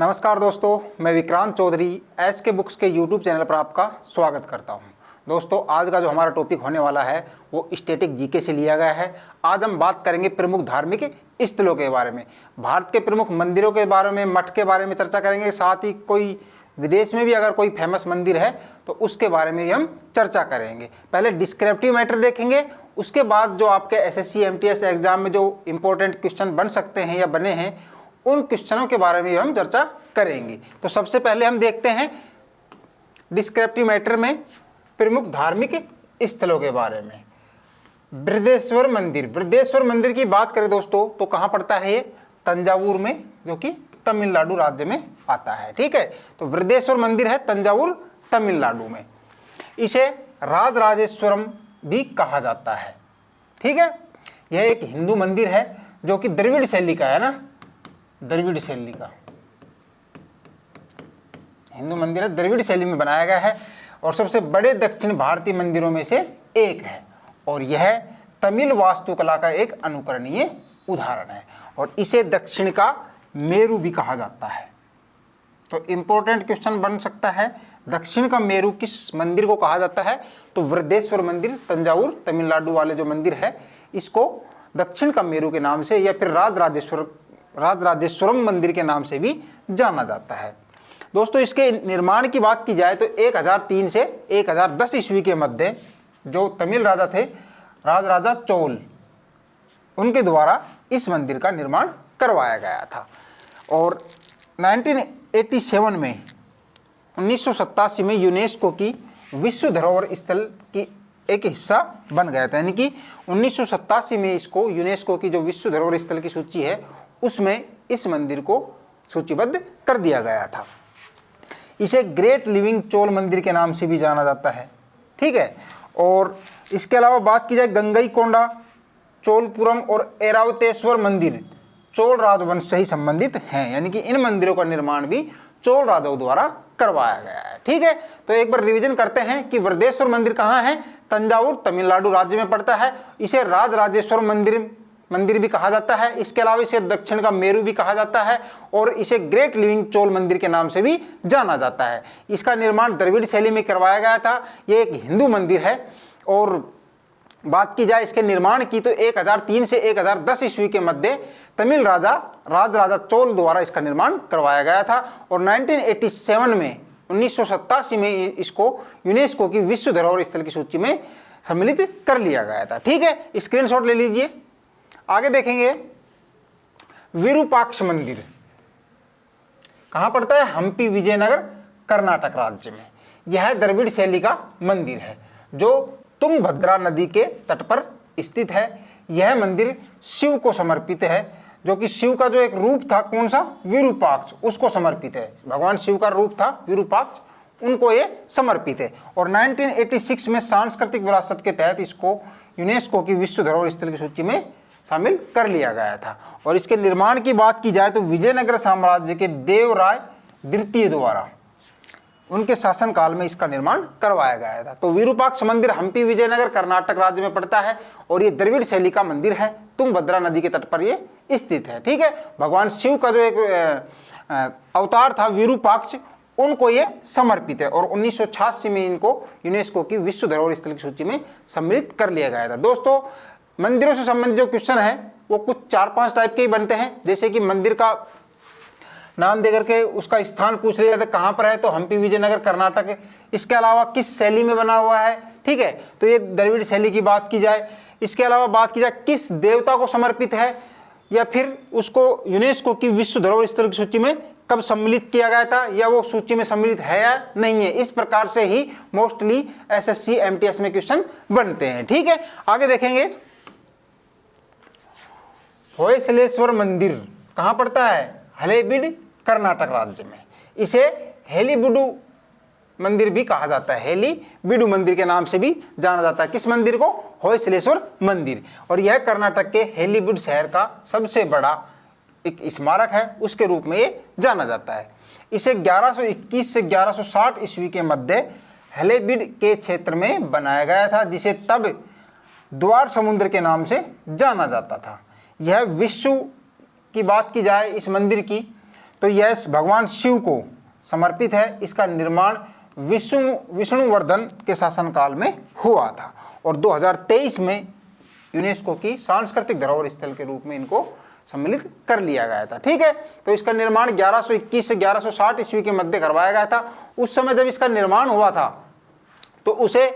नमस्कार दोस्तों, मैं विक्रांत चौधरी एस के बुक्स के यूट्यूब चैनल पर आपका स्वागत करता हूं। दोस्तों, आज का जो हमारा टॉपिक होने वाला है वो स्टैटिक जीके से लिया गया है। आज हम बात करेंगे प्रमुख धार्मिक स्थलों के बारे में, भारत के प्रमुख मंदिरों के बारे में, मठ के बारे में चर्चा करेंगे। साथ ही कोई विदेश में भी अगर कोई फेमस मंदिर है तो उसके बारे में भी हम चर्चा करेंगे। पहले डिस्क्रिप्टिव मैटर देखेंगे, उसके बाद जो आपके एसएससी एमटीएस एग्जाम में जो इंपॉर्टेंट क्वेश्चन बन सकते हैं या बने हैं उन क्वेश्चनों के बारे में हम चर्चा करेंगे। तो सबसे पहले हम देखते हैं डिस्क्रिप्टिव मैटर में प्रमुख धार्मिक स्थलों के बारे में। बृहदेश्वर मंदिर, बृहदेश्वर मंदिर की बात करें दोस्तों तो कहाँ पड़ता है ये? तंजावुर में, जो कि तमिलनाडु राज्य में आता है। ठीक है, तो बृहदेश्वर मंदिर है तंजावुर तमिलनाडु में। इसे राजराजेश्वरम भी कहा जाता है। ठीक है, यह एक हिंदू मंदिर है जो कि द्रविड़ शैली का है ना, द्रविड़ शैली का हिंदू मंदिर है, द्रविड़ शैली में बनाया गया है और सबसे बड़े दक्षिण भारतीय मंदिरों में से एक है। और यह तमिल वास्तुकला का एक अनुकरणीय उदाहरण है और इसे दक्षिण का मेरू भी कहा जाता है। तो इंपॉर्टेंट क्वेश्चन बन सकता है, दक्षिण का मेरू किस मंदिर को कहा जाता है? तो बृहदेश्वर मंदिर, तंजावुर तमिलनाडु वाले जो मंदिर है इसको दक्षिण का मेरू के नाम से या फिर राजराजेश्वरम मंदिर के नाम से भी जाना जाता है। दोस्तों, इसके निर्माण की बात की जाए तो 1003 से 1010 ईस्वी के मध्य जो तमिल राजा थे, राजराजा चोल, उनके द्वारा इस मंदिर का निर्माण करवाया गया था। और 1987 में 1987 में यूनेस्को की विश्व धरोहर स्थल की एक हिस्सा बन गया था। यानी कि 1987 में इसको यूनेस्को की जो विश्व धरोहर स्थल की सूची है उसमें इस मंदिर को सूचीबद्ध कर दिया गया था। इसे ग्रेट लिविंग चोल मंदिर के नाम से भी जाना जाता है। ठीक है, और इसके अलावा बात की जाए गंगईकोंडा, चोलपुरम और ऐरावतेश्वर मंदिर चोल राजवंश से ही संबंधित हैं। यानी कि इन मंदिरों का निर्माण भी चोल राजाओं द्वारा करवाया गया है। ठीक है, तो एक बार रिवीजन करते हैं कि बृहदेश्वर मंदिर कहाँ है? तंजावुर तमिलनाडु राज्य में पड़ता है। इसे राजराजेश्वर मंदिर भी कहा जाता है। इसके अलावा इसे दक्षिण का मेरू भी कहा जाता है और इसे ग्रेट लिविंग चोल मंदिर के नाम से भी जाना जाता है। इसका निर्माण द्रविड़ शैली में करवाया गया था। ये एक हिंदू मंदिर है और बात की जाए इसके निर्माण की तो 1003 से 1010 ईस्वी के मध्य तमिल राजराजा चोल द्वारा इसका निर्माण करवाया गया था। और 1987 में 1987 में इसको यूनेस्को की विश्व धरोहर स्थल की सूची में सम्मिलित कर लिया गया था। ठीक है, स्क्रीनशॉट ले लीजिए। आगे देखेंगे विरूपाक्ष मंदिर कहां पड़ता है? हम्पी विजयनगर कर्नाटक राज्य में। यह द्रविड़ शैली का मंदिर है जो तुंगभद्रा नदी के तट पर स्थित है। यह मंदिर शिव को समर्पित है, जो कि शिव का जो एक रूप था, कौन सा? विरूपाक्ष, उसको समर्पित है। भगवान शिव का रूप था विरूपाक्ष, उनको ये समर्पित है। और 1986 में सांस्कृतिक विरासत के तहत इसको यूनेस्को की विश्व धरोहर स्थल की सूची में शामिल कर लिया गया था। और इसके निर्माण की बात की जाए तो विजयनगर साम्राज्य के देवराय द्वितीय द्वारा उनके शासनकाल में इसका निर्माण करवाया गया था। तो विरूपाक्ष मंदिर हम्पी विजयनगर कर्नाटक राज्य में पड़ता है और ये द्रविड़ शैली का मंदिर है। तुंगभद्रा नदी के तट पर ये स्थित है। ठीक है, भगवान शिव का जो एक अवतार था विरूपाक्ष, उनको ये समर्पित है और 1986 में इनको यूनेस्को की विश्व धरोहर स्थल की सूची में सम्मिलित कर लिया गया था। दोस्तों, मंदिरों से संबंधित जो क्वेश्चन है वो कुछ 4-5 टाइप के ही बनते हैं। जैसे कि मंदिर का नाम देकर के उसका स्थान पूछ लिया जाता है, कहाँ पर है? तो हम्पी विजयनगर कर्नाटक है। इसके अलावा किस शैली में बना हुआ है? ठीक है, तो ये द्रविड़ शैली की बात की जाए। इसके अलावा बात की जाए किस देवता को समर्पित है या फिर उसको यूनेस्को की विश्व धरोहर स्थल की सूची में कब सम्मिलित किया गया था या वो सूची में सम्मिलित है या नहीं है। इस प्रकार से ही मोस्टली एसएससी एमटीएस में क्वेश्चन बनते हैं। ठीक है, आगे देखेंगे होयसलेश्वर मंदिर कहां पड़ता है? हलेबीड कर्नाटक राज्य में। इसे हेलीबीडू मंदिर भी कहा जाता है, हेलीबीडू मंदिर के नाम से भी जाना जाता है। किस मंदिर को? होयसलेश्वर मंदिर। और यह कर्नाटक के हेलीबीड शहर का सबसे बड़ा एक स्मारक है, उसके रूप में ये जाना जाता है। इसे 1121 से 1160 ईस्वी के मध्य हलेबीड के क्षेत्र में बनाया गया था, जिसे तब द्वार समुद्र के नाम से जाना जाता था। यह विश्व की बात की जाए इस मंदिर की तो यह भगवान शिव को समर्पित है। इसका निर्माण विष्णुवर्धन के शासनकाल में हुआ था और 2023 में यूनेस्को की सांस्कृतिक धरोहर स्थल के रूप में इनको सम्मिलित कर लिया गया था। ठीक है, तो इसका निर्माण 1121 से 1160 ईस्वी के मध्य करवाया गया था। उस समय जब इसका निर्माण हुआ था तो उसे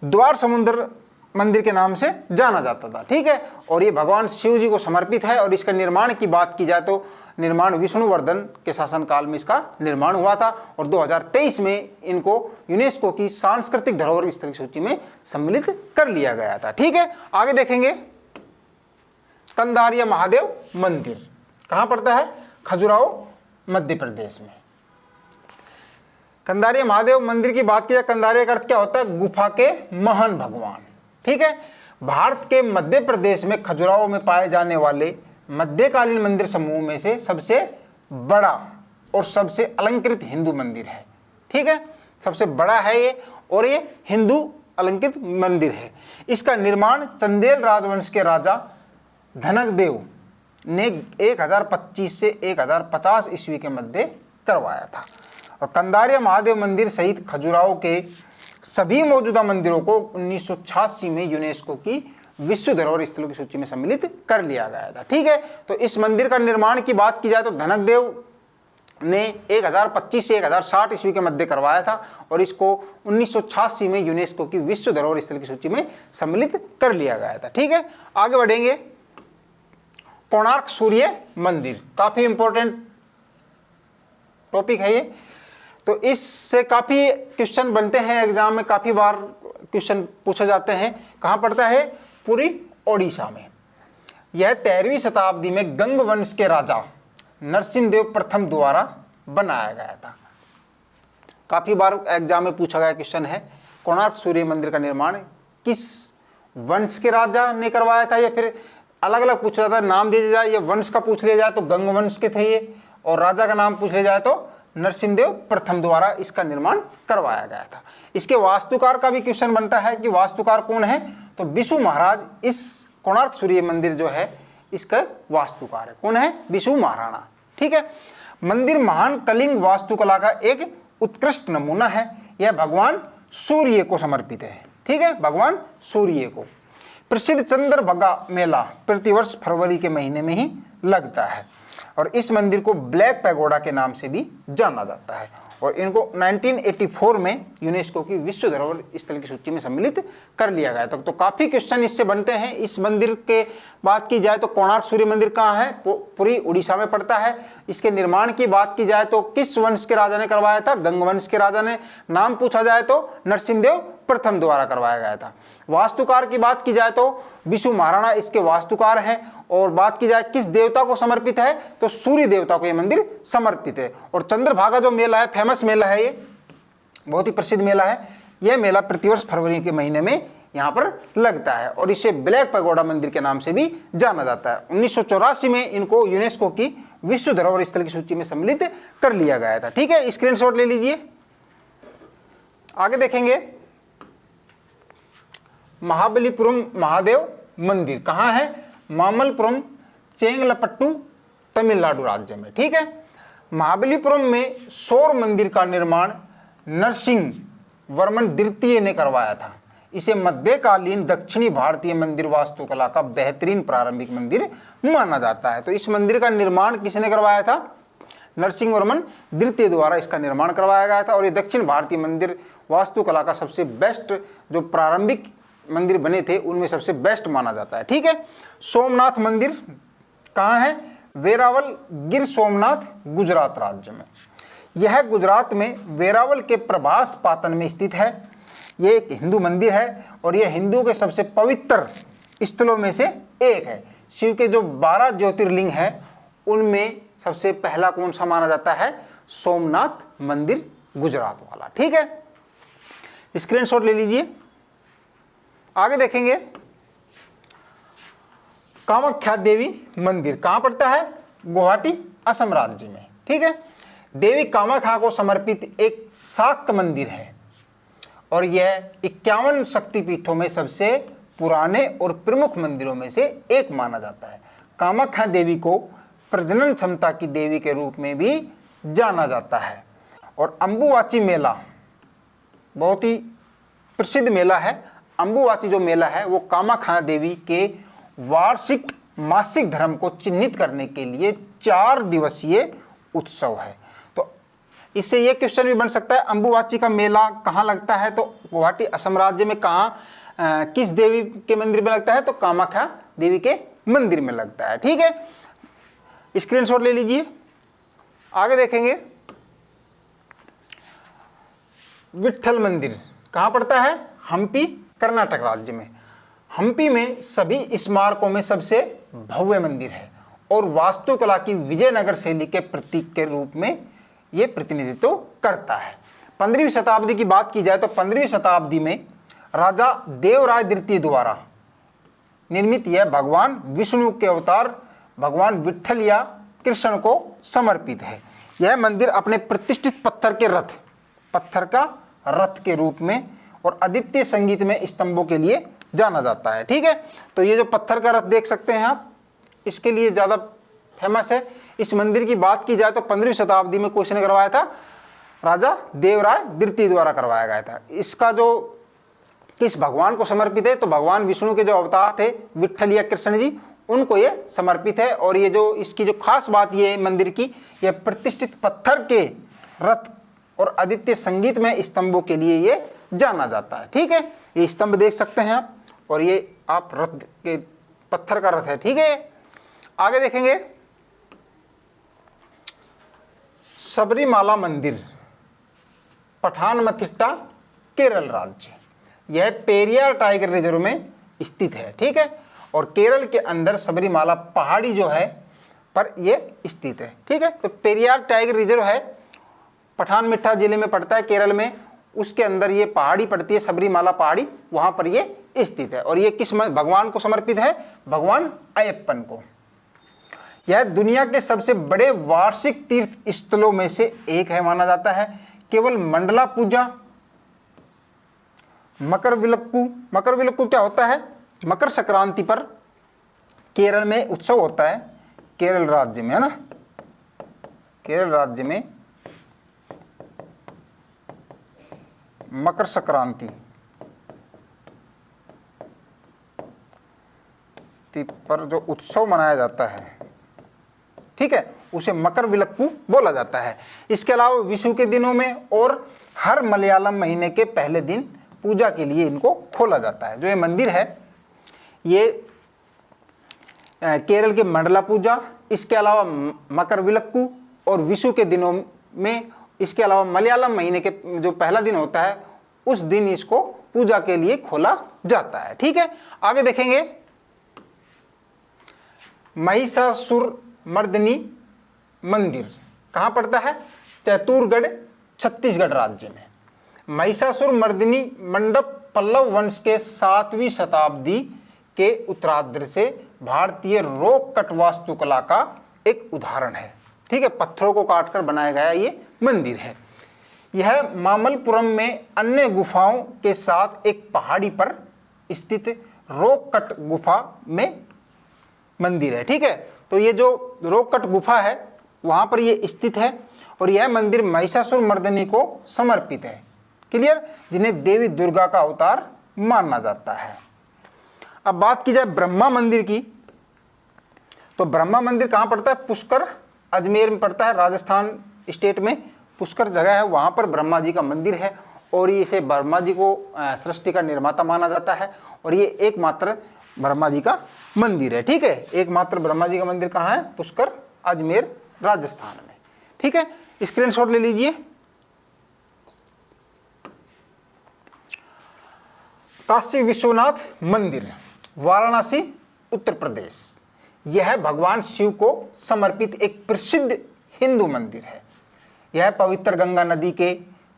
द्वार समुद्र मंदिर के नाम से जाना जाता था। ठीक है, और ये भगवान शिव जी को समर्पित है और इसका निर्माण की बात की जाए तो निर्माण विष्णुवर्धन के शासनकाल में इसका निर्माण हुआ था और 2023 में इनको यूनेस्को की सांस्कृतिक धरोहर स्थल की सूची में सम्मिलित कर लिया गया था। ठीक है, आगे देखेंगे कंदारिया महादेव मंदिर कहां पड़ता है? खजुराहो मध्य प्रदेश में। कंदारिया महादेव मंदिर की बात की जाए, कंदारिया का अर्थ क्या होता है? गुफा के महान भगवान। ठीक है, भारत के मध्य प्रदेश में खजुराहो में पाए जाने वाले मध्यकालीन मंदिर समूह में से सबसे बड़ा और सबसे अलंकृत हिंदू मंदिर है। ठीक है, सबसे बड़ा है ये और ये हिंदू अलंकृत मंदिर है। इसका निर्माण चंदेल राजवंश के राजा धनकदेव ने 1025 से 1050 ईस्वी के मध्य करवाया था और कंदारिया महादेव मंदिर सहित खजुराहो के सभी मौजूदा मंदिरों को 1986 में यूनेस्को की विश्व धरोहर स्थलों की सूची में सम्मिलित कर लिया गया था। ठीक है, तो इस मंदिर का निर्माण की बात की जाए तो धनकदेव ने 1025 से 1060 ईस्वी के मध्य करवाया था और इसको 1986 में यूनेस्को की विश्व धरोहर स्थल की सूची में सम्मिलित कर लिया गया था। ठीक है, आगे बढ़ेंगे। कोणार्क सूर्य मंदिर काफी इंपॉर्टेंट टॉपिक है ये, तो इससे काफी क्वेश्चन बनते हैं एग्जाम में, काफी बार क्वेश्चन पूछे जाते हैं। कहां पड़ता है? पुरी ओडिशा में। यह 13वीं शताब्दी में गंग वंश के राजा नरसिंहदेव प्रथम द्वारा बनाया गया था। काफी बार एग्जाम में पूछा गया क्वेश्चन है, कोणार्क सूर्य मंदिर का निर्माण किस वंश के राजा ने करवाया था, या फिर अलग अलग पूछा जाता है, नाम दिया जाए या वंश का पूछ लिया जाए तो गंग वंश के थे ये, और राजा का नाम पूछ लिया जाए तो नरसिंहदेव प्रथम द्वारा इसका निर्माण करवाया गया था। इसके वास्तुकार का भी क्वेश्चन बनता है कि वास्तुकार कौन है, तो बिशु महाराज इस कोणार्क सूर्य मंदिर जो है इसका वास्तुकार है। कौन है? बिशु महाराणा। ठीक है, मंदिर महान कलिंग वास्तुकला का एक उत्कृष्ट नमूना है। यह भगवान सूर्य को समर्पित है। ठीक है, भगवान सूर्य को। प्रसिद्ध चंद्रभागा मेला प्रतिवर्ष फरवरी के महीने में ही लगता है और इस मंदिर को ब्लैक पैगोडा के नाम से भी जाना जाता है और इनको 1984 में यूनेस्को की विश्व धरोहर स्थल की सूची में सम्मिलित कर लिया गया था। तो काफी क्वेश्चन इससे बनते हैं। इस मंदिर के बात की जाए तो कोणार्क सूर्य मंदिर कहाँ है? पूरी उड़ीसा में पड़ता है। इसके निर्माण की बात की जाए तो किस वंश के राजा ने करवाया था? गंग वंश के राजा ने। नाम पूछा जाए तो नरसिंहदेव प्रथम द्वारा करवाया गया था। वास्तुकार की बात की जाए तो बिशु महाराणा इसके वास्तुकार हैं और बात की जाए किस देवता को समर्पित है तो सूर्य देवता को यह मंदिर समर्पित है। और चंद्रभागा जो मेला है, फेमस मेला है, ये बहुत ही प्रसिद्ध मेला है। यह मेला प्रतिवर्ष फरवरी के महीने में यहाँ पर लगता है और इसे ब्लैक पैगोडा मंदिर के नाम से भी जाना जाता है। 1984 में इनको यूनेस्को की विश्व धरोहर स्थल की सूची में सम्मिलित कर लिया गया था। ठीक है, स्क्रीनशॉट ले लीजिए। आगे देखेंगे महाबलीपुरम महादेव मंदिर कहाँ है? मामल्लपुरम, चेंगलपट्टू, तमिलनाडु राज्य में। ठीक है, महाबलीपुरम में सौर मंदिर का निर्माण नरसिंह वर्मन द्वितीय ने करवाया था। इसे मध्यकालीन दक्षिणी भारतीय मंदिर वास्तुकला का बेहतरीन प्रारंभिक मंदिर माना जाता है। तो इस मंदिर का निर्माण किसने करवाया था? नरसिंह वर्मन द्वितीय द्वारा इसका निर्माण करवाया गया था और ये दक्षिण भारतीय मंदिर वास्तुकला का सबसे बेस्ट जो प्रारंभिक मंदिर बने थे उनमें सबसे बेस्ट माना जाता है। ठीक है, सोमनाथ मंदिर कहाँ है? वेरावल, गिर सोमनाथ, गुजरात राज्य में। यह गुजरात में वेरावल के प्रभास पाटन में स्थित है। यह एक हिंदू मंदिर है और यह हिंदू के सबसे पवित्र स्थलों में से एक है। शिव के जो 12 ज्योतिर्लिंग हैं उनमें सबसे पहला कौन सा माना जाता है? सोमनाथ मंदिर गुजरात वाला। ठीक है, स्क्रीनशॉट ले लीजिए। आगे देखेंगे कामाख्या देवी मंदिर कहां पड़ता है? गुवाहाटी, असम राज्य में। ठीक है, देवी कामाख्या को समर्पित एक शाक्त मंदिर है और यह 51 शक्तिपीठों में सबसे पुराने और प्रमुख मंदिरों में से एक माना जाता है। कामाख्या देवी को प्रजनन क्षमता की देवी के रूप में भी जाना जाता है। और अंबुवाची मेला बहुत ही प्रसिद्ध मेला है। अंबुवाची जो मेला है वो कामाख्या देवी के वार्षिक मासिक धर्म को चिन्हित करने के लिए 4 दिवसीय उत्सव है। तो इससे ये क्वेश्चन भी बन सकता है, अंबुवाची का मेला कहाँ लगता है? तो गुवाहाटी असम राज्य में कहाँ किस देवी के मंदिर में लगता है? तो कामाख्या देवी के मंदिर में लगता है। ठीक है, स्क्रीनशॉट ले लीजिए। आगे देखेंगे, विट्ठल मंदिर कहाँ पड़ता है? हम्पी, कर्नाटक राज्य में। हम्पी में सभी स्मारकों में सबसे भव्य मंदिर है और वास्तुकला की विजयनगर शैली के प्रतीक के रूप में यह प्रतिनिधित्व करता है। 15वीं शताब्दी की बात की जाए तो 15वीं शताब्दी में राजा देवराय द्वितीय द्वारा निर्मित यह भगवान विष्णु के अवतार भगवान विट्ठल या कृष्ण को समर्पित है। यह मंदिर अपने प्रतिष्ठित पत्थर का रथ के रूप में और अद्वितीय संगीत में स्तंभों के लिए जाना जाता है। ठीक है, तो ये जो पत्थर का रथ देख सकते हैं आप, इसके लिए ज़्यादा फेमस है। इस मंदिर की बात की जाए तो 15वीं शताब्दी में क्वेश्चन करवाया था, राजा देवराय द्वितीय द्वारा करवाया गया था। इसका जो किस भगवान को समर्पित है? तो भगवान विष्णु के जो अवतार थे विट्ठल या कृष्ण जी, उनको ये समर्पित है। और ये जो इसकी जो खास बात ये है मंदिर की, यह प्रतिष्ठित पत्थर के रथ और अद्वितीय संगीत में स्तंभों के लिए ये जाना जाता है। ठीक है, ये स्तंभ देख सकते हैं आप, और ये आप रथ के पत्थर का रथ है। ठीक है, आगे देखेंगे, सबरीमाला मंदिर, पठानमथिट्टा, केरल राज्य। यह पेरियार टाइगर रिजर्व में स्थित है। ठीक है, और केरल के अंदर सबरीमाला पहाड़ी जो है पर यह स्थित है। ठीक है, तो पेरियार टाइगर रिजर्व है, पठानमथिट्टा जिले में पड़ता है केरल में, उसके अंदर ये पहाड़ी पड़ती है, सबरीमाला पहाड़ी, वहां पर ये स्थित है। और ये किस भगवान को समर्पित है? भगवान अयप्पन को। यह दुनिया के सबसे बड़े वार्षिक तीर्थ स्थलों में से एक है माना जाता है। केवल मंडला पूजा, मकर विलक्कू क्या होता है? मकर संक्रांति पर केरल में उत्सव होता है, केरल राज्य में, है ना, केरल राज्य में मकर संक्रांति पर जो उत्सव मनाया जाता है, ठीक है, उसे मकर विलक्कू बोला जाता है। इसके अलावा विषु के दिनों में और हर मलयालम महीने के पहले दिन पूजा के लिए इनको खोला जाता है। जो ये मंदिर है ये केरल के मंडला पूजा, इसके अलावा मकर विलक्कू और विषु के दिनों में, इसके अलावा मलयालम महीने के जो पहला दिन होता है उस दिन इसको पूजा के लिए खोला जाता है। ठीक है, आगे देखेंगे, महिषासुरमर्दिनी मंदिर कहाँ पड़ता है? चैतुरगढ़, छत्तीसगढ़ राज्य में। महिषासुरमर्दिनी मंडप पल्लव वंश के 7वीं शताब्दी के उत्तरार्ध से भारतीय रॉक कट वास्तुकला का एक उदाहरण है। ठीक है, पत्थरों को काटकर बनाया गया ये मंदिर है। यह मामल्लपुरम में अन्य गुफाओं के साथ एक पहाड़ी पर स्थित रॉक कट गुफा में मंदिर है। ठीक है, तो ये जो रॉक कट गुफा है वहां पर ये स्थित है और यह मंदिर महिषासुरमर्दिनी को समर्पित है। क्लियर, जिन्हें देवी दुर्गा का अवतार माना जाता है। अब बात की जाए ब्रह्मा मंदिर की, तो ब्रह्मा मंदिर कहाँ पड़ता है? पुष्कर, अजमेर में पड़ता है, राजस्थान स्टेट में पुष्कर जगह है, वहाँ पर ब्रह्मा जी का मंदिर है। और ये इसे ब्रह्मा जी को सृष्टि का निर्माता माना जाता है और ये एकमात्र ब्रह्मा जी का मंदिर है। ठीक है, एकमात्र ब्रह्मा जी का मंदिर कहाँ है? पुष्कर, अजमेर, राजस्थान में। ठीक है, स्क्रीनशॉट ले लीजिए। काशी विश्वनाथ मंदिर, वाराणसी, उत्तर प्रदेश। यह भगवान शिव को समर्पित एक प्रसिद्ध हिंदू मंदिर है। यह पवित्र गंगा नदी के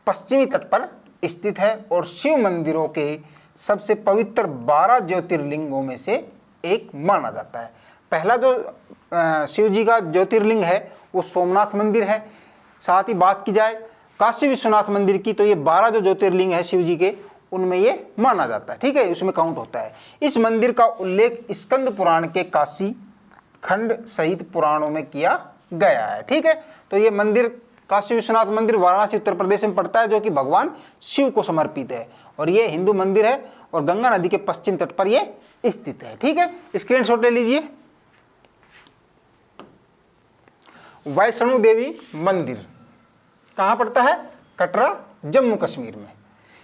पश्चिमी तट पर स्थित है और शिव मंदिरों के सबसे पवित्र 12 ज्योतिर्लिंगों में से एक माना जाता है। पहला जो शिव जी का ज्योतिर्लिंग है वो सोमनाथ मंदिर है। साथ ही बात की जाए काशी विश्वनाथ मंदिर की, तो ये 12 जो ज्योतिर्लिंग है शिव जी के, उनमें ये माना जाता है। ठीक है, उसमें काउंट होता है। इस मंदिर का उल्लेख स्कंद पुराण के काशी खंड सहित पुराणों में किया गया है। ठीक है, तो ये मंदिर काशी विश्वनाथ मंदिर वाराणसी उत्तर प्रदेश में पड़ता है, जो कि भगवान शिव को समर्पित है और ये हिंदू मंदिर है और गंगा नदी के पश्चिम तट पर ये स्थित है। ठीक है, स्क्रीनशॉट ले लीजिए। वैष्णो देवी मंदिर कहाँ पड़ता है? कटरा, जम्मू कश्मीर में।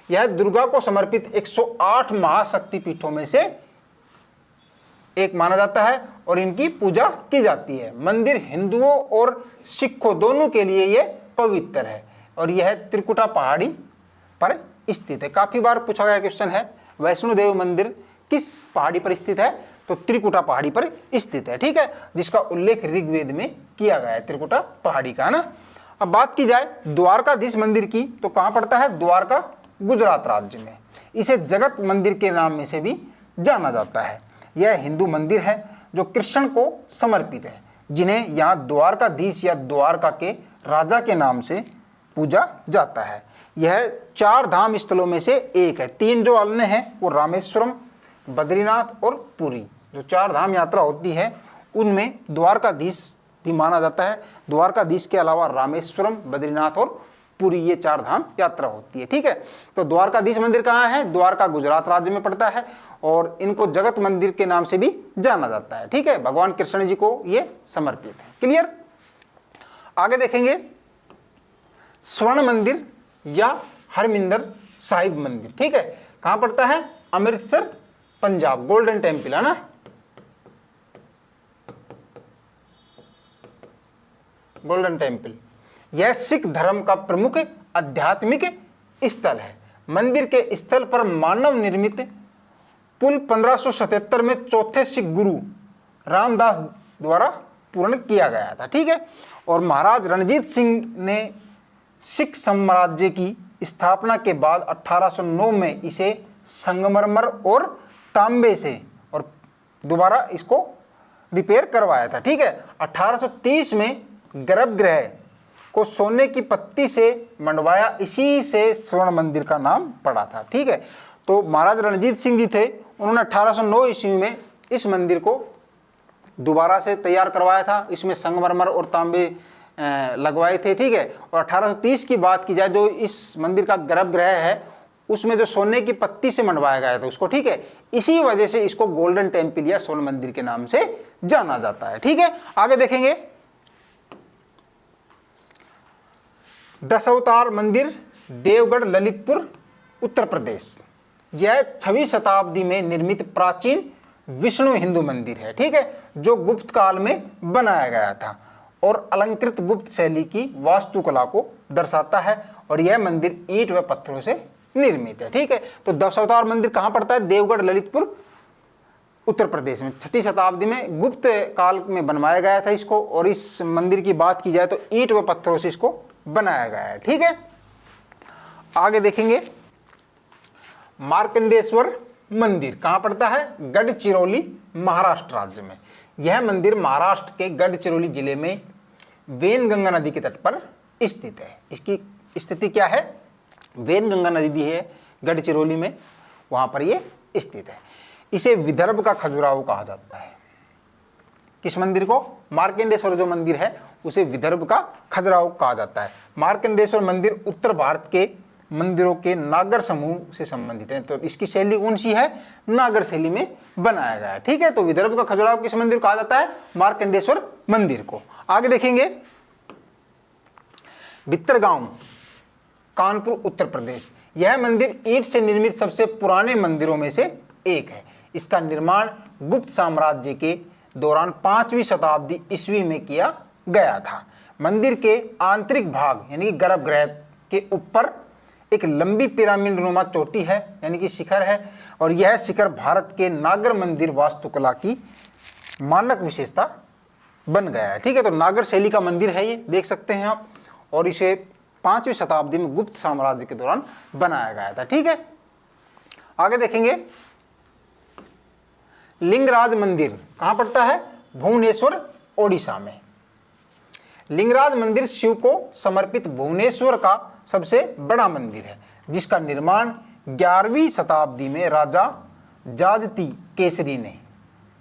यह दुर्गा को समर्पित 108 महाशक्तिपीठों में से एक माना जाता है और इनकी पूजा की जाती है। मंदिर हिंदुओं और सिखों दोनों के लिए ये पवित्र है और यह त्रिकुटा पहाड़ी पर स्थित है। काफी बार पूछा गया क्वेश्चन है, वैष्णो देवी मंदिर किस पहाड़ी पर स्थित है? तो त्रिकुटा पहाड़ी पर स्थित है। ठीक है, जिसका उल्लेख ऋग्वेद में किया गया है, त्रिकुटा पहाड़ी का ना। अब बात की जाए द्वारकाधीश मंदिर की, तो कहाँ पड़ता है? द्वारका, गुजरात राज्य में। इसे जगत मंदिर के नाम में से भी जाना जाता है। यह हिंदू मंदिर है जो कृष्ण को समर्पित है, जिन्हें यहाँ द्वारकाधीश या द्वारका के राजा के नाम से पूजा जाता है। यह 4 धाम स्थलों में से एक है। 3 जो अन्य हैं वो रामेश्वरम, बद्रीनाथ और पुरी। जो 4 धाम यात्रा होती है उनमें द्वारकाधीश भी माना जाता है। द्वारकाधीश के अलावा रामेश्वरम, बद्रीनाथ और पुरी, ये 4 धाम यात्रा होती है। ठीक है, तो द्वारकाधीश मंदिर कहाँ है? द्वारका, गुजरात राज्य में पड़ता है और इनको जगत मंदिर के नाम से भी जाना जाता है। ठीक है, भगवान कृष्ण जी को ये समर्पित है। क्लियर? आगे देखेंगे स्वर्ण मंदिर या हरमिंदर साहिब मंदिर। ठीक है, कहाँ पड़ता है? अमृतसर, पंजाब। गोल्डन टेम्पल है ना, गोल्डन टेम्पल। यह सिख धर्म का प्रमुख आध्यात्मिक स्थल है। मंदिर के स्थल पर मानव निर्मित पुल 1577 में चौथे सिख गुरु रामदास द्वारा पूर्ण किया गया था। ठीक है, और महाराज रणजीत सिंह ने सिख साम्राज्य की स्थापना के बाद 1809 में इसे संगमरमर और तांबे से और दोबारा इसको रिपेयर करवाया था। ठीक है, 1830 में गर्भगृह को सोने की पत्ती से मंडवाया, इसी से स्वर्ण मंदिर का नाम पड़ा था। ठीक है, तो महाराज रणजीत सिंह जी थे, उन्होंने 1809 ईस्वी में इस मंदिर को दोबारा से तैयार करवाया था। इसमें संगमरमर और तांबे लगवाए थे। ठीक है, और 1830 की बात की जाए, जो इस मंदिर का गर्भगृह है उसमें जो सोने की पत्ती से मंडवाया गया था उसको, ठीक है, इसी वजह से इसको गोल्डन टेम्पल या स्वर्ण मंदिर के नाम से जाना जाता है। ठीक है, आगे देखेंगे दशावतार मंदिर, देवगढ़, ललितपुर, उत्तर प्रदेश। यह 6वीं शताब्दी में निर्मित प्राचीन विष्णु हिंदू मंदिर है। ठीक है, जो गुप्त काल में बनाया गया था और अलंकृत गुप्त शैली की वास्तुकला को दर्शाता है और यह मंदिर ईंट व पत्थरों से निर्मित है। ठीक है, तो दशावतार मंदिर कहाँ पड़ता है? देवगढ़, ललितपुर, उत्तर प्रदेश में। 6ठी शताब्दी में गुप्त काल में बनवाया गया था इसको, और इस मंदिर की बात की जाए तो ईंट व पत्थरों से इसको बनाया गया है। ठीक है, आगे देखेंगे मार्कंडेश्वर मंदिर कहाँ पड़ता है? गढ़चिरौली, महाराष्ट्र राज्य में। यह मंदिर महाराष्ट्र के गढ़चिरौली जिले में वेनगंगा नदी के तट पर स्थित है। इसकी स्थिति क्या है? वेनगंगा नदी है गढ़चिरौली में, वहाँ पर ये स्थित है। इसे विदर्भ का खजुराहो कहा जाता है। किस मंदिर को? मार्कंडेश्वर जो मंदिर है उसे विदर्भ का खजुराहो कहा जाता है। मार्कंडेश्वर मंदिर उत्तर भारत के मंदिरों के नागर समूह से संबंधित है, तो इसकी शैली कौन सी है? नागर शैली में बनाया गया है। ठीक है, तो विदर्भ का खजुराहो किस मंदिर को कहा जाता है? मार्कंडेश्वर मंदिर को। आगे देखेंगे भित्तरगांव, कानपुर, उत्तर प्रदेश। यह मंदिर ईंट से निर्मित सबसे पुराने मंदिरों में से एक है। इसका निर्माण गुप्त साम्राज्य के दौरान 5वीं शताब्दी ईस्वी में किया गया था। मंदिर के आंतरिक भाग यानी कि गर्भगृह के ऊपर एक लंबी पिरामिड नुमा चोटी है यानी कि शिखर है, और यह शिखर भारत के नागर मंदिर वास्तुकला की मानक विशेषता बन गया है। ठीक है, तो नागर शैली का मंदिर है ये, देख सकते हैं आप, और इसे 5वीं शताब्दी में गुप्त साम्राज्य के दौरान बनाया गया था। ठीक है, आगे देखेंगे लिंगराज मंदिर कहाँ पड़ता है? भुवनेश्वर, ओडिशा में। लिंगराज मंदिर शिव को समर्पित भुवनेश्वर का सबसे बड़ा मंदिर है, जिसका निर्माण 11वीं शताब्दी में राजा जाजती केसरी ने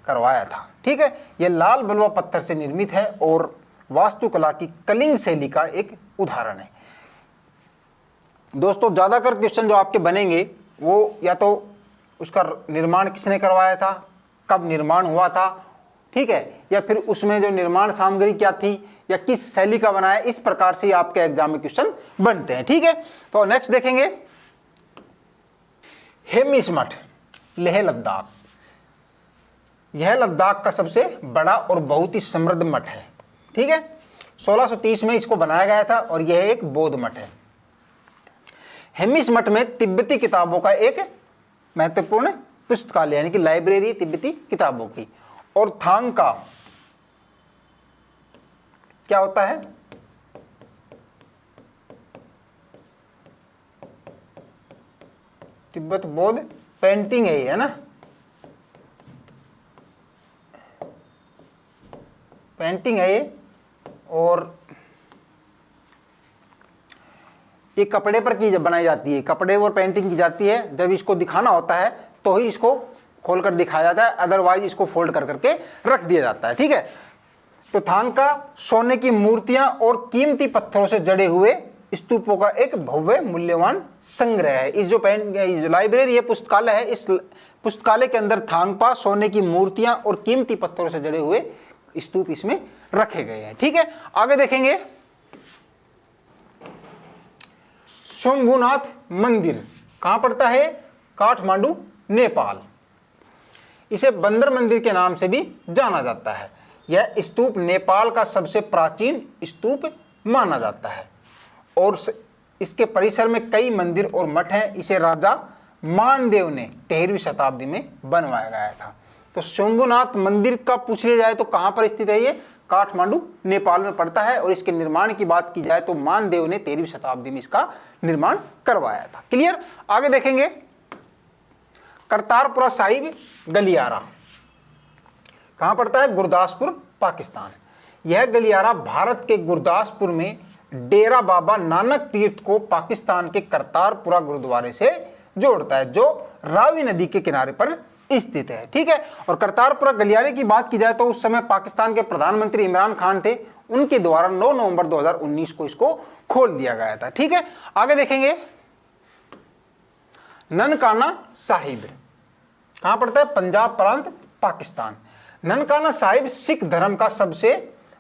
करवाया था। ठीक है, यह लाल बलुआ पत्थर से निर्मित है और वास्तुकला की कलिंग शैली का एक उदाहरण है। दोस्तों ज़्यादातर क्वेश्चन जो आपके बनेंगे वो या तो उसका निर्माण किसने करवाया था, कब निर्माण हुआ था, ठीक है, या फिर उसमें जो निर्माण सामग्री क्या थी या किस शैली का बनाया, इस प्रकार से आपके एग्जाम में क्वेश्चन बनते हैं। ठीक है, तो नेक्स्ट देखेंगे हेमिस मठ, लेह लद्दाख। यह लद्दाख का सबसे बड़ा और बहुत ही समृद्ध मठ है। ठीक है, 1630 में इसको बनाया गया था और यह एक बौद्ध मठ है। हेमिस मठ में तिब्बती किताबों का एक महत्वपूर्ण पुस्तकालय यानी कि लाइब्रेरी तिब्बती किताबों की, और थांग का क्या होता है, तिब्बत बौद्ध पेंटिंग है ये, है ना, पेंटिंग है ये, और ये कपड़े पर की जब बनाई जाती है, कपड़े और पेंटिंग की जाती है, जब इसको दिखाना होता है तो ही इसको खोलकर दिखाया जाता है, अदरवाइज इसको फोल्ड कर करके रख दिया जाता है। ठीक है, तो थांग का सोने की मूर्तियां और कीमती पत्थरों से जड़े हुए स्तूपों का एक भव्य मूल्यवान संग्रह है। इस जो लाइब्रेरी है, पुस्तकालय है, इस पुस्तकालय के अंदर थांगपा सोने की मूर्तियां और कीमती पत्थरों से जड़े हुए स्तूप इसमें रखे गए हैं। ठीक है, आगे देखेंगे शंभुनाथ मंदिर कहां पड़ता है, काठमांडू नेपाल। इसे बंदर मंदिर के नाम से भी जाना जाता है। यह स्तूप नेपाल का सबसे प्राचीन स्तूप माना जाता है और इसके परिसर में कई मंदिर और मठ हैं। इसे राजा मानदेव ने 13वीं शताब्दी में बनवाया गया था। तो शंभुनाथ मंदिर का पूछ लिया जाए तो कहां पर स्थित है, ये काठमांडू नेपाल में पड़ता है, और इसके निर्माण की बात की जाए तो मानदेव ने 13वीं शताब्दी में इसका निर्माण करवाया था। क्लियर, आगे देखेंगे करतारपुरा साहिब गलियारा कहां पड़ता है, गुरदासपुर पाकिस्तान। यह गलियारा भारत के गुरदासपुर में डेरा बाबा नानक तीर्थ को पाकिस्तान के करतारपुरा गुरुद्वारे से जोड़ता है, जो रावी नदी के किनारे पर स्थित है। ठीक है, और करतारपुरा गलियारे की बात की जाए तो उस समय पाकिस्तान के प्रधानमंत्री इमरान खान थे, उनके द्वारा 9 नवंबर 2019 को इसको खोल दिया गया था। ठीक है, आगे देखेंगे ननकाना साहिब कहां पड़ता है, पंजाब प्रांत पाकिस्तान। ननकाना साहिब सिख धर्म का सबसे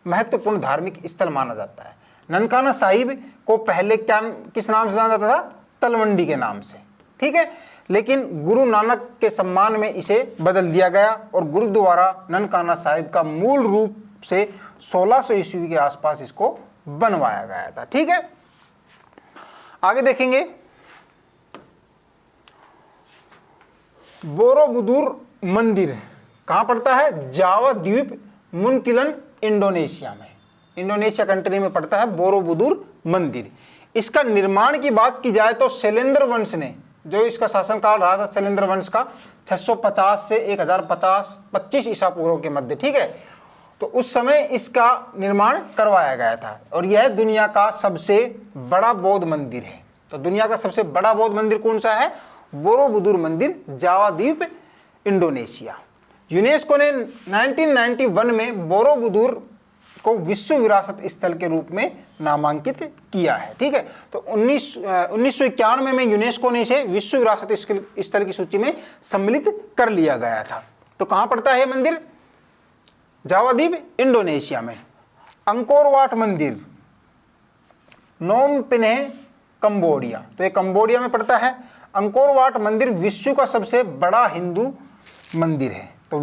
महत्वपूर्ण धार्मिक स्थल माना जाता है। ननकाना साहिब को पहले क्या किस नाम से जाना जाता था, तलवंडी के नाम से। ठीक है, लेकिन गुरु नानक के सम्मान में इसे बदल दिया गया और गुरुद्वारा ननकाना साहिब का मूल रूप से 1600 ईस्वी के आसपास इसको बनवाया गया था। ठीक है, आगे देखेंगे बोरोबुदुर मंदिर कहां पड़ता है, जावा द्वीप मुनकिलन इंडोनेशिया में, इंडोनेशिया कंट्री में पड़ता है बोरोबुदुर मंदिर। इसका निर्माण की बात की जाए तो शैलेंद्र वंश ने, जो इसका शासनकाल रहा था शैलेंद्र वंश का 650 से 1025 ईसा पूर्व के मध्य। ठीक है, तो उस समय इसका निर्माण करवाया गया था और यह दुनिया का सबसे बड़ा बौद्ध मंदिर है। तो दुनिया का सबसे बड़ा बौद्ध मंदिर कौन सा है, बोरोबुदुर मंदिर, जावा द्वीप, इंडोनेशिया। यूनेस्को ने 1991 में बोरोबुदुर को विश्व विरासत स्थल के रूप में नामांकित किया है। ठीक है, तो 1991 में यूनेस्को ने इसे विश्व विरासत स्थल की सूची में सम्मिलित कर लिया गया था। तो कहां पड़ता है मंदिर, जावा द्वीप, इंडोनेशिया में। अंकोर वाट मंदिर, नोम पिन्हे, कंबोडिया। तो ये कंबोडिया में पड़ता है। अंकोर वाट मंदिर विश्व का सबसे बड़ा हिंदू मंदिर है। तो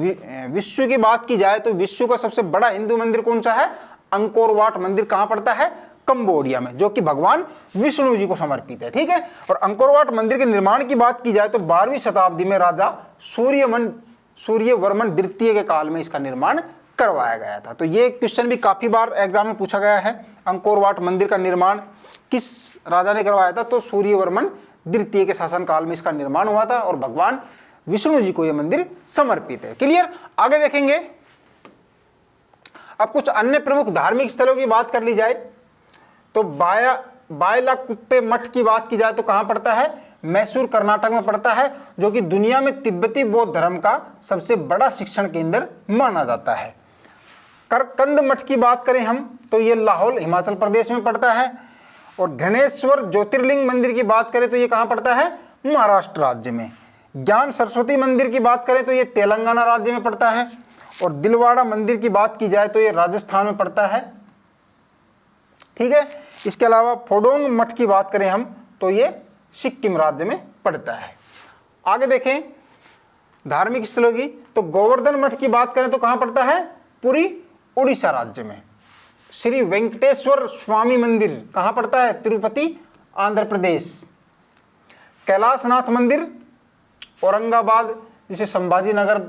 विश्व की बात की जाए तो विश्व का सबसे बड़ा हिंदू मंदिर कौन सा है, अंकोर वाट मंदिर कहां पड़ता है, कंबोडिया में, जो कि भगवान विष्णु जी को समर्पित है। ठीक है, और अंकोर वाट मंदिर के निर्माण की बात की जाए तो 12वीं शताब्दी में राजा सूर्यवर्मन द्वितीय के काल में इसका निर्माण करवाया गया था। तो ये क्वेश्चन भी काफी बार एग्जाम में पूछा गया है, अंकोर वाट मंदिर का निर्माण किस राजा ने करवाया था, तो सूर्यवर्मन द्वितीय के शासनकाल में इसका निर्माण हुआ था और भगवान विष्णु जी को यह मंदिर समर्पित है। क्लियर, आगे देखेंगे अब कुछ अन्य प्रमुख धार्मिक स्थलों की बात कर ली जाए तो बायलाकुप्पे मठ की बात की जाए तो कहां पड़ता है, मैसूर कर्नाटक में पड़ता है, जो कि दुनिया में तिब्बती बौद्ध धर्म का सबसे बड़ा शिक्षण केंद्र माना जाता है। करकंद मठ की बात करें हम तो ये लाहौल हिमाचल प्रदेश में पड़ता है। और घृणेश्वर ज्योतिर्लिंग मंदिर की बात करें तो ये कहाँ पड़ता है? महाराष्ट्र राज्य में। ज्ञान सरस्वती मंदिर की बात करें तो ये तेलंगाना राज्य में पड़ता है। और दिलवाड़ा मंदिर की बात की जाए तो ये राजस्थान में पड़ता है। ठीक है, इसके अलावा फोडोंग मठ की बात करें हम तो ये सिक्किम राज्य में पड़ता है। आगे देखें धार्मिक स्थलों की, तो गोवर्धन मठ की बात करें तो कहाँ पड़ता है? पुरी उड़ीसा राज्य में। श्री वेंकटेश्वर स्वामी मंदिर कहाँ पड़ता है? तिरुपति आंध्र प्रदेश। कैलाशनाथ मंदिर औरंगाबाद, जिसे संभाजी नगर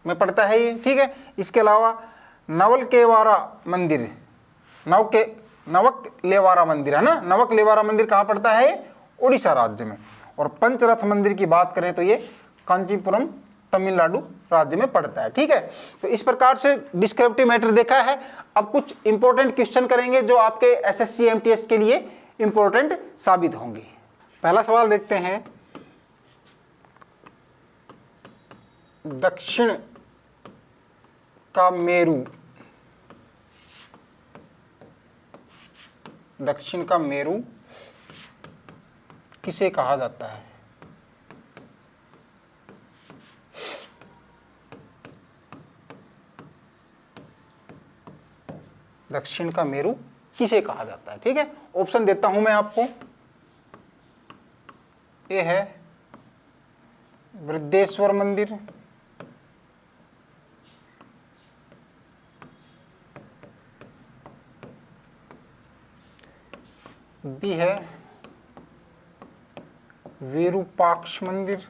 में पड़ता है ये। ठीक है, इसके अलावा नवलकेवारा मंदिर, नवक लेवारा मंदिर है ना, नवक लेवारा मंदिर कहाँ पड़ता है? उड़ीसा राज्य में। और पंचरथ मंदिर की बात करें तो ये कांचीपुरम तमिलनाडु राज्य में पड़ता है। ठीक है, तो इस प्रकार से डिस्क्रिप्टिव मैटर देखा है। अब कुछ इंपॉर्टेंट क्वेश्चन करेंगे जो आपके एसएससी एमटीएस के लिए इंपॉर्टेंट साबित होंगे। पहला सवाल देखते हैं, दक्षिण का मेरू, दक्षिण का मेरू किसे कहा जाता है? दक्षिण का मेरू किसे कहा जाता है? ठीक है, ऑप्शन देता हूं मैं आपको। ए है बृहदेश्वर मंदिर, बी है विरूपाक्ष मंदिर,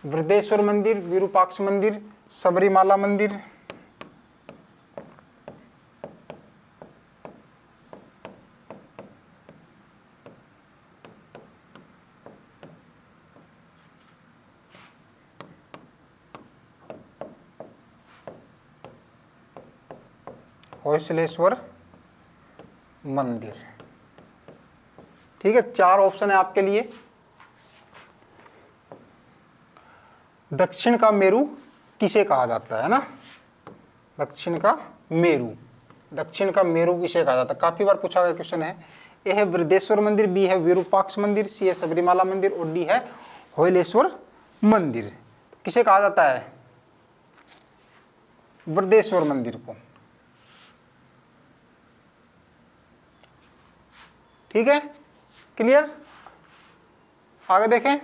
बृहदेश्वर मंदिर, विरूपाक्ष मंदिर, सबरीमाला मंदिर। होयसलेश्वर मंदिर। ठीक है, 4 ऑप्शन है आपके लिए। दक्षिण का मेरू किसे कहा जाता है ना? दक्षिण का मेरू, दक्षिण का मेरू किसे कहा जाता है? काफी बार पूछा गया क्वेश्चन है। ए है बृहदेश्वर मंदिर, बी है विरूपाक्ष मंदिर, सी है सबरीमाला मंदिर और डी है होयलेश्वर मंदिर। किसे कहा जाता है? बृहदेश्वर मंदिर को। ठीक है, क्लियर? आगे देखें,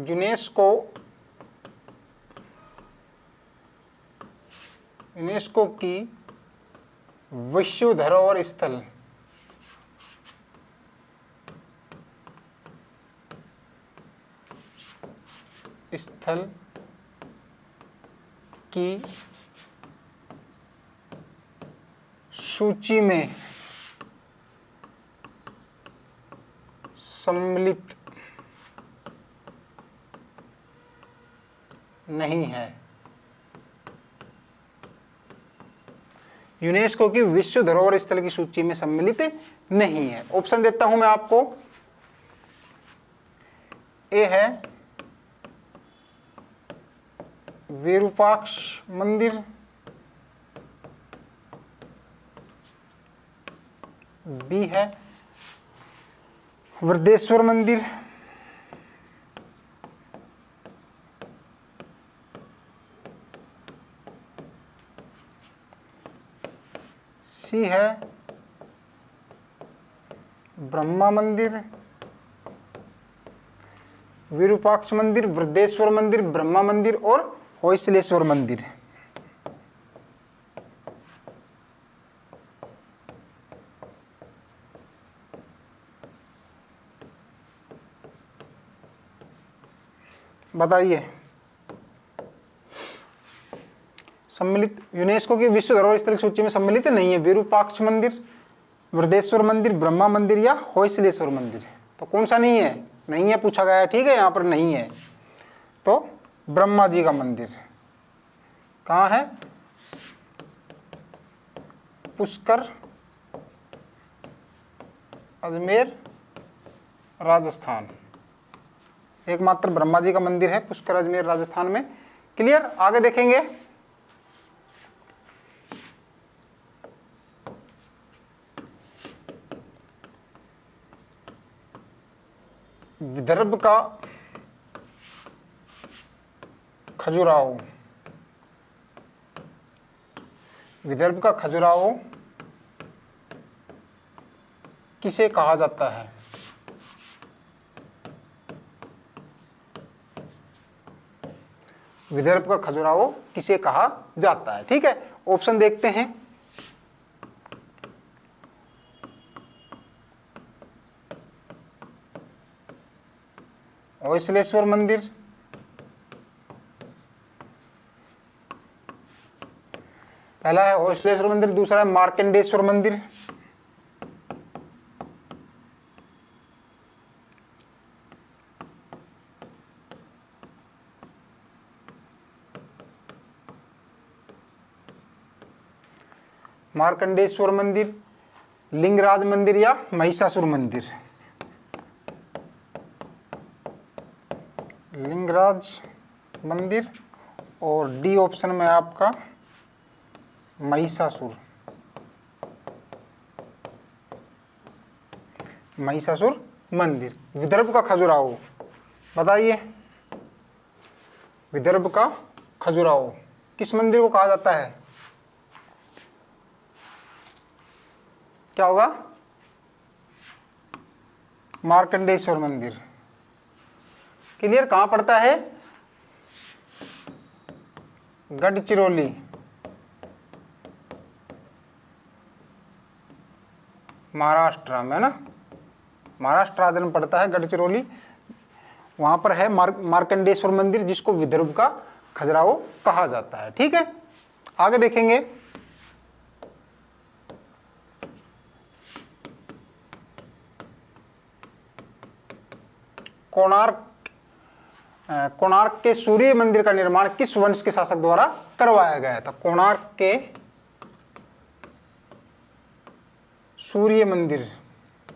यूनेस्को की विश्व धरोहर स्थल की सूची में सम्मिलित नहीं है। यूनेस्को की विश्व धरोहर स्थल की सूची में सम्मिलित नहीं है। ऑप्शन देता हूं मैं आपको। ए है विरूपाक्ष मंदिर, बी है बृहदेश्वर मंदिर, सी है ब्रह्मा मंदिर। विरूपाक्ष मंदिर, बृहदेश्वर मंदिर, ब्रह्मा मंदिर और होयसलेश्वर मंदिर। बताइए। सम्मिलित, यूनेस्को की विश्व धरोहर स्थल की सूची में सम्मिलित नहीं है विरूपाक्ष मंदिर, बृहदेश्वर मंदिर, ब्रह्मा मंदिर या होयसलेश्वर मंदिर। तो कौन सा नहीं है? नहीं है पूछा गया है। ठीक है, यहाँ पर नहीं है, तो ब्रह्मा जी का मंदिर कहाँ है? पुष्कर, अजमेर, राजस्थान। एकमात्र ब्रह्मा जी का मंदिर है पुष्कर, अजमेर, राजस्थान में। क्लियर? आगे देखेंगे। विदर्भ का खजुराहो, विदर्भ का खजुराहो किसे कहा जाता है? विदर्भ का खजुराहो किसे कहा जाता है? ठीक है, ऑप्शन देखते हैं। होयसलेश्वर मंदिर, पहला है होयसलेश्वर मंदिर, दूसरा है मार्कंडेश्वर मंदिर। मार्कंडेश्वर मंदिर, लिंगराज मंदिर या महिषासुर मंदिर? लिंगराज मंदिर, और डी ऑप्शन में आपका महिषासुर, महिषासुर मंदिर। विदर्भ का खजुराहो, बताइए विदर्भ का खजुराहो किस मंदिर को कहा जाता है? क्या होगा? मार्कंडेश्वर मंदिर। क्लियर? कहां पड़ता है? गढ़चिरौली, महाराष्ट्र में, ना, महाराष्ट्र राज्य में पड़ता है गढ़चिरौली। वहां पर है मार्कंडेश्वर मंदिर, जिसको विदर्भ का खजुराहो कहा जाता है। ठीक है, आगे देखेंगे। कोणार्क के सूर्य मंदिर का निर्माण किस वंश के शासक द्वारा करवाया गया था? कोणार्क के सूर्य मंदिर का निर्माण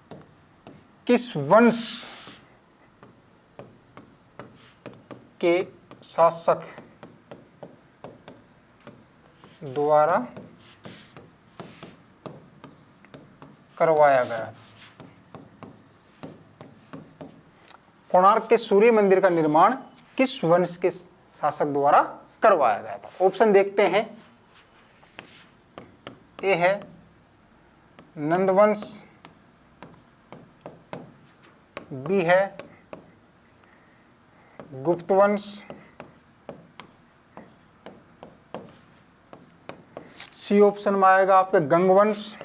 किस वंश के शासक द्वारा करवाया गया? कोणार्क के सूर्य मंदिर का निर्माण किस वंश के शासक द्वारा करवाया गया था? ऑप्शन देखते हैं। ए है नंदवंश, बी है गुप्त वंश, सी ऑप्शन में आएगा आपके गंगवंश,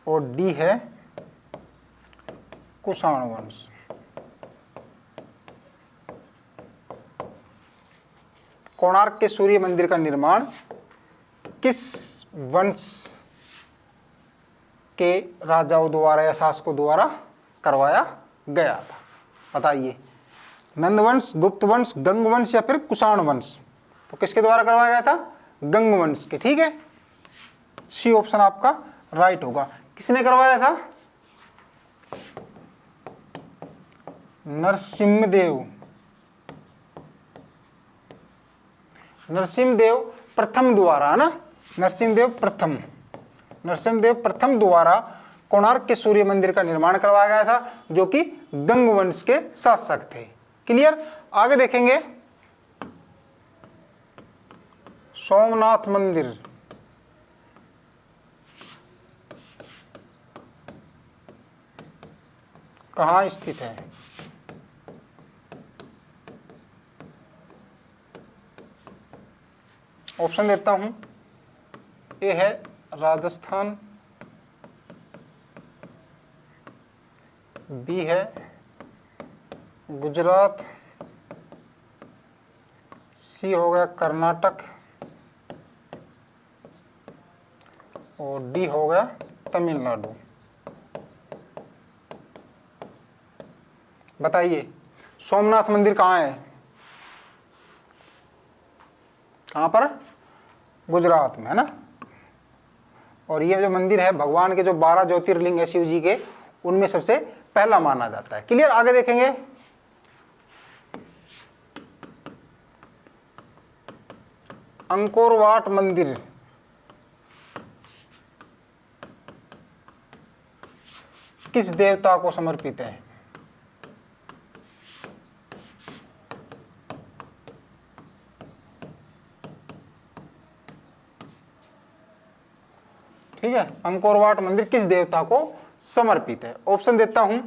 और डी है कुषाण वंश। कोणार्क के सूर्य मंदिर का निर्माण किस वंश के राजाओं द्वारा या शासकों द्वारा करवाया गया था? बताइए, नंदवंश, गुप्त वंश, गंगवंश या फिर कुषाण वंश? तो किसके द्वारा करवाया गया था? गंगवंश के। ठीक है, सी ऑप्शन आपका राइट होगा। किसने करवाया था? नरसिम्हदेव, नरसिम्हदेव प्रथम द्वारा, ना, नरसिम्हदेव प्रथम द्वारा कोणार्क के सूर्य मंदिर का निर्माण करवाया गया था, जो कि गंगवंश के शासक थे। क्लियर? आगे देखेंगे। सोमनाथ मंदिर कहाँ स्थित है? ऑप्शन देता हूं। ए है राजस्थान, बी है गुजरात, सी हो गया कर्नाटक और डी हो गया तमिलनाडु। बताइए सोमनाथ मंदिर कहाँ है? कहाँ पर? गुजरात में, है ना। और ये जो मंदिर है भगवान के जो 12 ज्योतिर्लिंग है शिव जी के, उनमें सबसे पहला माना जाता है। क्लियर? आगे देखेंगे। अंकोर वाट मंदिर किस देवता को समर्पित है? ठीक है, अंकोर वाट मंदिर किस देवता को समर्पित है? ऑप्शन देता हूं,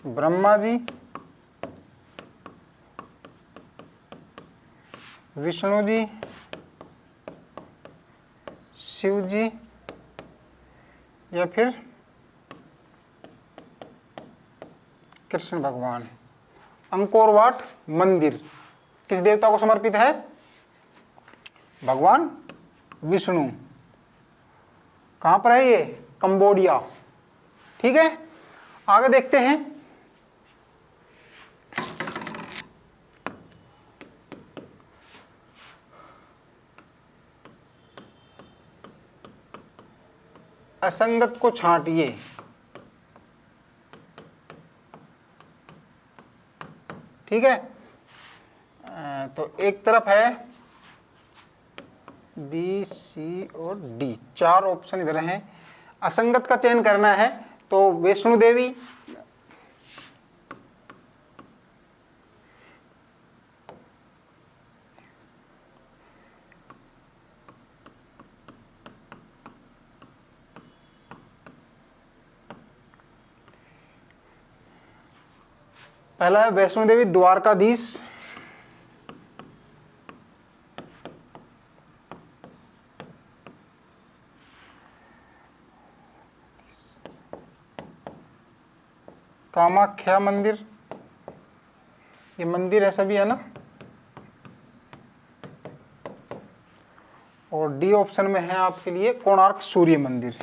ब्रह्मा जी, विष्णु जी, शिव जी या फिर कृष्ण भगवान। अंकोर वाट मंदिर किस देवता को समर्पित है? भगवान विष्णु। कहां पर है ये? कंबोडिया। ठीक है, आगे देखते हैं। असंगत को छांटिए। ठीक है, तो एक तरफ है बी, सी और डी, 4 ऑप्शन इधर हैं। असंगत का चयन करना है तो वैष्णो देवी, पहला है वैष्णो देवी द्वारकाधीश, कामाख्या मंदिर, ये मंदिर है सभी, है ना। और डी ऑप्शन में है आपके लिए कोणार्क सूर्य मंदिर।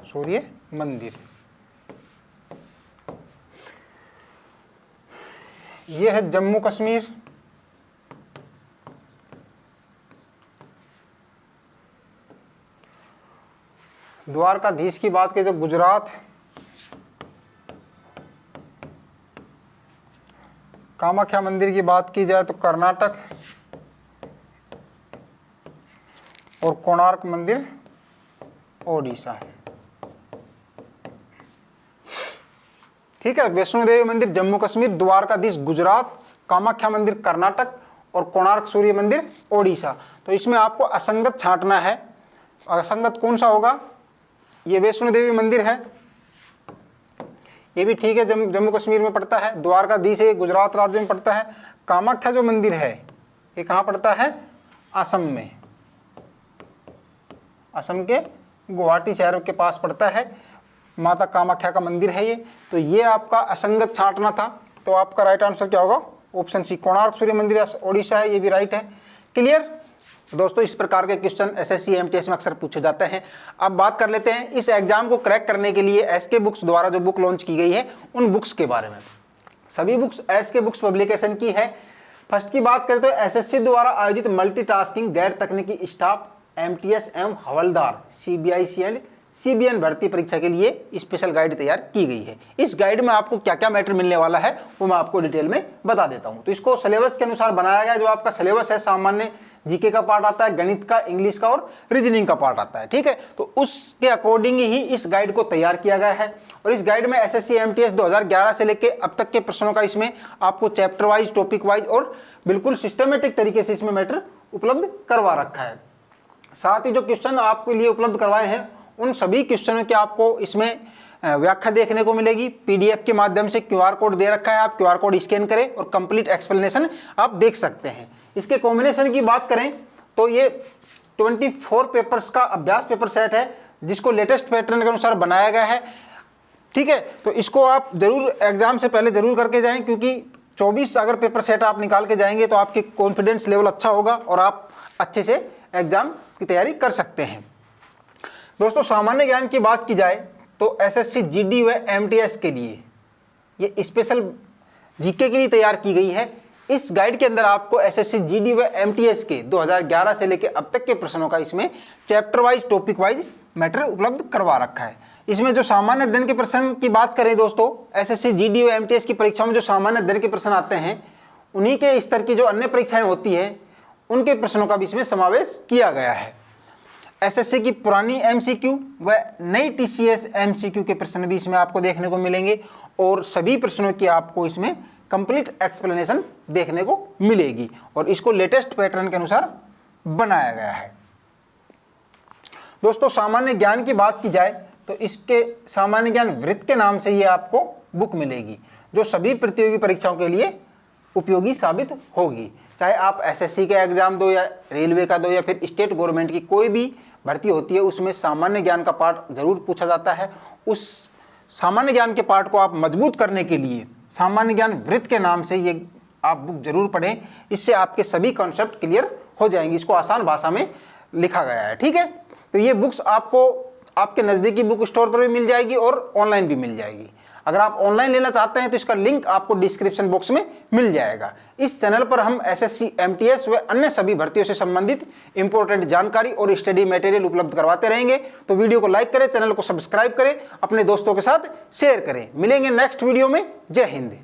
सूर्य मंदिर ये है जम्मू कश्मीर, द्वारकाधीश की बात की तो गुजरात, कामाख्या मंदिर की बात की जाए तो कर्नाटक और कोणार्क मंदिर ओडिशा। ठीक है, वैष्णो देवी मंदिर जम्मू कश्मीर, द्वारकाधीश गुजरात, कामाख्या मंदिर कर्नाटक और कोणार्क सूर्य मंदिर ओडिशा। तो इसमें आपको असंगत छांटना है। असंगत कौन सा होगा? ये वैष्णो देवी मंदिर है, ये भी ठीक है, जम्मू कश्मीर में पड़ता है। द्वारकाधीश ये गुजरात राज्य में पड़ता है। कामाख्या जो मंदिर है ये कहाँ पड़ता है? असम में, असम के गुवाहाटी शहर के पास पड़ता है। माता कामाख्या का मंदिर है ये। तो ये आपका असंगत छांटना था। तो आपका राइट आंसर क्या होगा? ऑप्शन सी, कोणार्क सूर्य मंदिर ओडिशा है, ये भी राइट है। क्लियर दोस्तों, इस प्रकार के क्वेश्चन एसएससी एमटीएस में अक्सर पूछे जाते हैं। अब बात कर लेते हैं इस एग्जाम को क्रैक करने के लिए एसके बुक्स द्वारा जो बुक लॉन्च की गई है उन बुक्स के बारे में। सभी बुक्स एसके बुक्स पब्लिकेशन की है। फर्स्ट की बात करें तो एसएससी द्वारा आयोजित मल्टीटास्किंग गैर तकनीकी स्टाफ एमटीएस एवं हवलदार सीबीआईसीएल सीबीएन भर्ती परीक्षा के लिए स्पेशल गाइड तैयार की गई है। इस गाइड में आपको क्या क्या मैटर मिलने वाला है वो मैं आपको डिटेल में बता देता हूं। तो इसको सिलेबस के अनुसार बनाया गया। जो आपका सिलेबस है, सामान्य जीके का पार्ट आता है, गणित का, इंग्लिश का और रीजनिंग का पार्ट आता है। ठीक है, तो उसके अकॉर्डिंग ही इस गाइड को तैयार किया गया है। और इस गाइड में एसएससी एमटीएस 2011 से लेके अब तक के प्रश्नों का इसमें आपको चैप्टर वाइज, टॉपिक वाइज और बिल्कुल सिस्टमेटिक तरीके से इसमें मैटर उपलब्ध करवा रखा है। साथ ही जो क्वेश्चन आपके लिए उपलब्ध करवाए हैं उन सभी क्वेश्चनों की आपको इसमें व्याख्या देखने को मिलेगी। पीडीएफ के माध्यम से क्यूआर कोड दे रखा है, आप क्यूआर कोड स्कैन करें और कंप्लीट एक्सप्लेनेशन आप देख सकते हैं। इसके कॉम्बिनेशन की बात करें तो ये 24 पेपर्स का अभ्यास पेपर सेट है जिसको लेटेस्ट पैटर्न के अनुसार बनाया गया है। ठीक है, तो इसको आप जरूर एग्जाम से पहले जरूर करके जाएं, क्योंकि 24 अगर पेपर सेट आप निकाल के जाएंगे तो आपकी कॉन्फिडेंस लेवल अच्छा होगा और आप अच्छे से एग्जाम की तैयारी कर सकते हैं। दोस्तों, सामान्य ज्ञान की बात की जाए तो एसएससी जीडी व एमटीएस के लिए ये स्पेशल जीके के लिए तैयार की गई है। इस गाइड के अंदर आपको एसएससी जीडी व एमटीएस के 2011 से लेकर अब तक के प्रश्नों का इसमें chapter wise, topic wise matter उपलब्ध करवा रखा है। इसमें जो सामान्य अध्ययन के प्रश्न की बात करें दोस्तों, एसएससी जीडी व एमटीएस की परीक्षाओं में जो सामान्य अध्ययन के प्रश्न आते हैं, उन्हीं के स्तर की जो अन्य परीक्षाएं होती है उनके प्रश्नों का भी इसमें समावेश किया गया है। एसएससी की पुरानी एमसीक्यू व नई टीसीएस एमसीक्यू के प्रश्न भी इसमें आपको देखने को मिलेंगे और सभी प्रश्नों की आपको इसमें कंप्लीट एक्सप्लेनेशन देखने को मिलेगी और इसको लेटेस्ट पैटर्न के अनुसार बनाया गया है। दोस्तों, सामान्य ज्ञान की बात की जाए तो इसके सामान्य ज्ञान वृत्त के नाम से ये आपको बुक मिलेगी, जो सभी प्रतियोगी परीक्षाओं के लिए उपयोगी साबित होगी। चाहे आप एसएससी का एग्जाम दो या रेलवे का दो या फिर स्टेट गवर्नमेंट की कोई भी भर्ती होती है, उसमें सामान्य ज्ञान का पार्ट जरूर पूछा जाता है। उस सामान्य ज्ञान के पार्ट को आप मजबूत करने के लिए सामान्य ज्ञान वृत्त के नाम से ये आप बुक जरूर पढ़ें, इससे आपके सभी कॉन्सेप्ट क्लियर हो जाएंगे। इसको आसान भाषा में लिखा गया है। ठीक है, तो ये बुक्स आपको आपके नज़दीकी बुक स्टोर पर भी मिल जाएगी और ऑनलाइन भी मिल जाएगी। अगर आप ऑनलाइन लेना चाहते हैं तो इसका लिंक आपको डिस्क्रिप्शन बॉक्स में मिल जाएगा। इस चैनल पर हम एसएससी, एमटीएस व अन्य सभी भर्तियों से संबंधित इंपॉर्टेंट जानकारी और स्टडी मटेरियल उपलब्ध करवाते रहेंगे। तो वीडियो को लाइक करें, चैनल को सब्सक्राइब करें, अपने दोस्तों के साथ शेयर करें। मिलेंगे नेक्स्ट वीडियो में। जय हिंद।